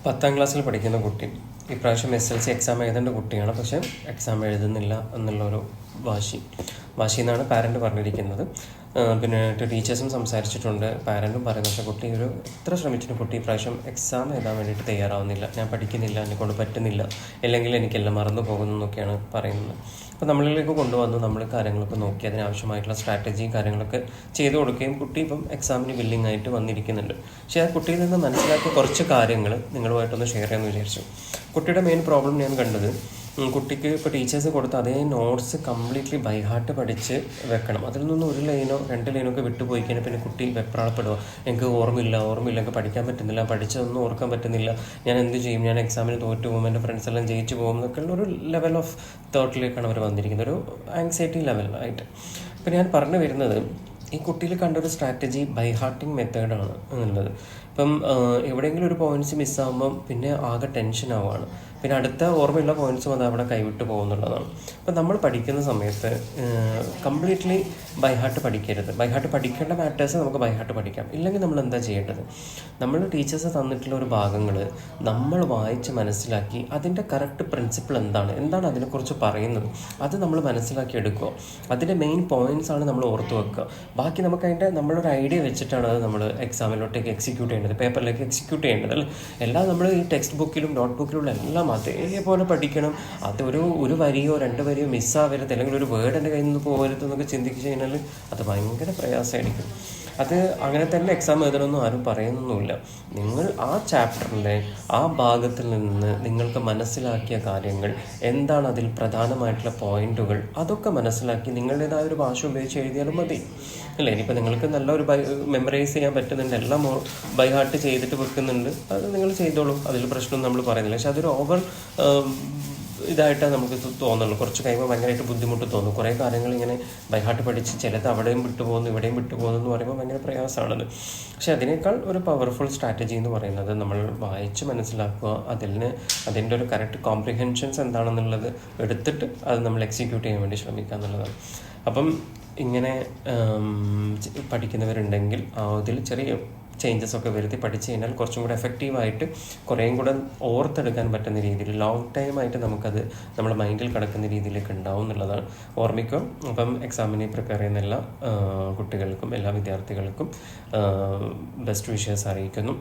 10ാം ക്ലാസ്സിൽ പഠിക്കുന്ന കുട്ടി ഇപ്രാവശ്യം SLC എക്സാം എഴുതേണ്ട കുട്ടിയാണ്. പക്ഷേ എക്സാം എഴുതുന്നില്ല എന്നുള്ളൊരു വാശി എന്നാണ് പാരൻറ്റ് പറഞ്ഞിരിക്കുന്നത്. പിന്നെ ടീച്ചേഴ്സും സംസാരിച്ചിട്ടുണ്ട്, പാരൻറ്റും പറയുന്നത്. പക്ഷേ കുട്ടി എത്ര ശ്രമിച്ചിട്ടും കുട്ടി ഇപ്രാവശ്യം എക്സാം എഴുതാൻ വേണ്ടിയിട്ട് തയ്യാറാവുന്നില്ല. ഞാൻ പഠിക്കുന്നില്ല, എന്നെക്കൊണ്ട് പറ്റുന്നില്ല, അല്ലെങ്കിൽ എനിക്കെല്ലാം മറന്നു പോകുന്നു എന്നൊക്കെയാണ് പറയുന്നത്. അപ്പോൾ നമ്മളിലേക്ക് കൊണ്ടുവന്ന് നമ്മൾ കാര്യങ്ങളൊക്കെ നോക്കി അതിനാവശ്യമായിട്ടുള്ള സ്ട്രാറ്റജിയും കാര്യങ്ങളൊക്കെ ചെയ്തു കൊടുക്കുകയും കുട്ടി ഇപ്പം എക്സാമിന് വില്ലിംഗ് ആയിട്ട് വന്നിരിക്കുന്നുണ്ട്. പക്ഷേ ആ കുട്ടിയിൽ നിന്ന് മനസ്സിലാക്കിയ കുറച്ച് കാര്യങ്ങൾ നിങ്ങളുമായിട്ടൊന്ന് ഷെയർ ചെയ്യാമെന്ന് വിചാരിച്ചു. കുട്ടിയുടെ മെയിൻ പ്രോബ്ലം ഞാൻ കണ്ടത്, കുട്ടിക്ക് ഇപ്പോൾ ടീച്ചേഴ്സ് കൊടുത്ത അതേ നോട്ട്സ് കംപ്ലീറ്റ്ലി ബൈ ഹാർട്ട് പഠിച്ച് വെക്കണം. അതിൽ നിന്ന് 1 ലൈനോ 2 ലൈനോ ഒക്കെ വിട്ടുപോയി കഴിഞ്ഞാൽ പിന്നെ കുട്ടി വെപ്രാളപ്പെടുക. എനിക്ക് ഓർമ്മയില്ല, എനിക്ക് പഠിക്കാൻ പറ്റുന്നില്ല, പഠിച്ചതൊന്നും ഓർക്കാൻ പറ്റുന്നില്ല, ഞാൻ എന്ത് ചെയ്യും, ഞാൻ എക്സാമിന് തോറ്റു പോകും, എൻ്റെ ഫ്രണ്ട്സ് എല്ലാം ജയിച്ചു പോകും എന്നൊക്കെയുള്ള ഒരു ലെവൽ ഓഫ് തോട്ടിലേക്കാണ് അവർ വന്നിരിക്കുന്നത്, ഒരു ആങ്സൈറ്റി ലെവലായിട്ട്. അപ്പോൾ ഞാൻ പറഞ്ഞു വരുന്നത്, ഈ കുട്ടിയിൽ കണ്ടൊരു സ്ട്രാറ്റജി ബൈ ഹാർട്ടിങ് മെത്തേഡാണ് എന്നുള്ളത്. ഇപ്പം എവിടെയെങ്കിലും ഒരു പോയിന്റ്സ് മിസ്സാകുമ്പം പിന്നെ ആകെ ടെൻഷൻ ആവുകയാണ്. പിന്നെ അടുത്ത ഓർമ്മയുള്ള പോയിന്റ്സും അത് അവിടെ കൈവിട്ട് പോകുന്നുള്ളതാണ്. അപ്പം നമ്മൾ പഠിക്കുന്ന സമയത്ത് കംപ്ലീറ്റ്ലി ബൈ ഹാർട്ട് പഠിക്കരുത്. ബൈ ഹാർട്ട് പഠിക്കേണ്ട മാറ്റേഴ്സ് നമുക്ക് ബൈ ഹാർട്ട് പഠിക്കാം. ഇല്ലെങ്കിൽ നമ്മൾ എന്താ ചെയ്യേണ്ടത്, നമ്മൾ ടീച്ചേഴ്സ് തന്നിട്ടുള്ള ഒരു ഭാഗങ്ങൾ നമ്മൾ വായിച്ച് മനസ്സിലാക്കി അതിൻ്റെ കറക്റ്റ് പ്രിൻസിപ്പിൾ എന്താണ് അതിനെക്കുറിച്ച് പറയുന്നത്, അത് നമ്മൾ മനസ്സിലാക്കി എടുക്കുക. അതിൻ്റെ മെയിൻ പോയിന്റ്സ് ആണ് നമ്മൾ ഓർത്ത് വെക്കുക. ബാക്കി നമുക്ക് നമ്മളൊരു ഐഡിയ വെച്ചിട്ടാണ് അത് നമ്മൾ എക്സാമിലോട്ടേക്ക് എക്സിക്യൂട്ട് ചെയ്യേണ്ടത്, പേപ്പറിലേക്ക് എക്സിക്യൂട്ട് ചെയ്യേണ്ടത്. അല്ലേ, എല്ലാം നമ്മൾ ഈ ടെക്സ്റ്റ് ബുക്കിലും നോട്ട് ബുക്കിലുള്ള എല്ലാം അതേപോലെ പഠിക്കണം. അത് ഒരു വരിയോ 2 വരിയോ മിസ്സാവരുത്, അല്ലെങ്കിൽ ഒരു വേർഡ് എൻ്റെ കയ്യിൽ നിന്ന് പോകരുത് എന്നൊക്കെ ചിന്തിച്ച് കഴിഞ്ഞാൽ അത് ഭയങ്കര പ്രയാസമായിരിക്കും. അത് അങ്ങനെ തന്നെ എക്സാം എഴുതണമെന്നും ആരും പറയുന്നൊന്നുമില്ല. നിങ്ങൾ ആ ചാപ്റ്ററിലെ ആ ഭാഗത്തിൽ നിന്ന് നിങ്ങൾക്ക് മനസ്സിലാക്കിയ കാര്യങ്ങൾ എന്താണ്, അതിൽ പ്രധാനമായിട്ടുള്ള പോയിന്റുകൾ, അതൊക്കെ മനസ്സിലാക്കി നിങ്ങളുടേതായ ഒരു ഭാഷ ഉപയോഗിച്ച് എഴുതിയാലും മതി. അല്ലേ, ഇനിയിപ്പോൾ നിങ്ങൾക്ക് നല്ലൊരു മെമ്മറൈസ് ചെയ്യാൻ പറ്റുന്നുണ്ട്, എല്ലാം ബൈ ഹാർട്ട് ചെയ്തിട്ട് വെക്കുന്നുണ്ട്, അത് നിങ്ങൾ ചെയ്തോളൂ, അതിൽ പ്രശ്നമൊന്നും നമ്മൾ പറയുന്നില്ല. പക്ഷെ അതൊരു ഓവർ ഇതായിട്ടാണ് നമുക്ക് തോന്നുള്ളൂ. കുറച്ച് കഴിയുമ്പോൾ ഭയങ്കരമായിട്ട് ബുദ്ധിമുട്ട് തോന്നും. കുറേ കാര്യങ്ങൾ ഇങ്ങനെ ബൈ ഹാർട്ട് പഠിച്ച് ചിലത് അവിടെയും വിട്ടുപോകുന്നു ഇവിടെയും വിട്ടുപോകുന്നു എന്ന് പറയുമ്പോൾ ഭയങ്കര പ്രയാസമാണത്. പക്ഷെ അതിനേക്കാൾ ഒരു പവർഫുൾ സ്ട്രാറ്റജി എന്ന് പറയുന്നത് നമ്മൾ വായിച്ച് മനസ്സിലാക്കുക, അതിൻ്റെ ഒരു കറക്റ്റ് കോംപ്രിഹെൻഷൻസ് എന്താണെന്നുള്ളത് എടുത്തിട്ട് അത് നമ്മൾ എക്സിക്യൂട്ട് ചെയ്യാൻ വേണ്ടി ശ്രമിക്കുക എന്നുള്ളതാണ്. അപ്പം ഇങ്ങനെ പഠിക്കുന്നവരുണ്ടെങ്കിൽ അതിൽ ചെറിയ ചേഞ്ചസ് ഒക്കെ വരുത്തി പഠിച്ചു കഴിഞ്ഞാൽ കുറച്ചും കൂടെ എഫക്റ്റീവായിട്ട് കുറേയും കൂടെ ഓർത്തെടുക്കാൻ പറ്റുന്ന രീതിയിൽ ലോങ് ടൈമായിട്ട് നമുക്കത് നമ്മുടെ മൈൻഡിൽ കിടക്കുന്ന രീതിയിലേക്ക് ഉണ്ടാവും എന്നുള്ളതാണ്. ഓർമ്മിക്കുക. അപ്പം എക്സാമിന് പ്രിപ്പയർ ചെയ്യുന്ന എല്ലാ കുട്ടികൾക്കും എല്ലാ വിദ്യാർത്ഥികൾക്കും ബെസ്റ്റ് വിഷസ് അറിയിക്കുന്നു.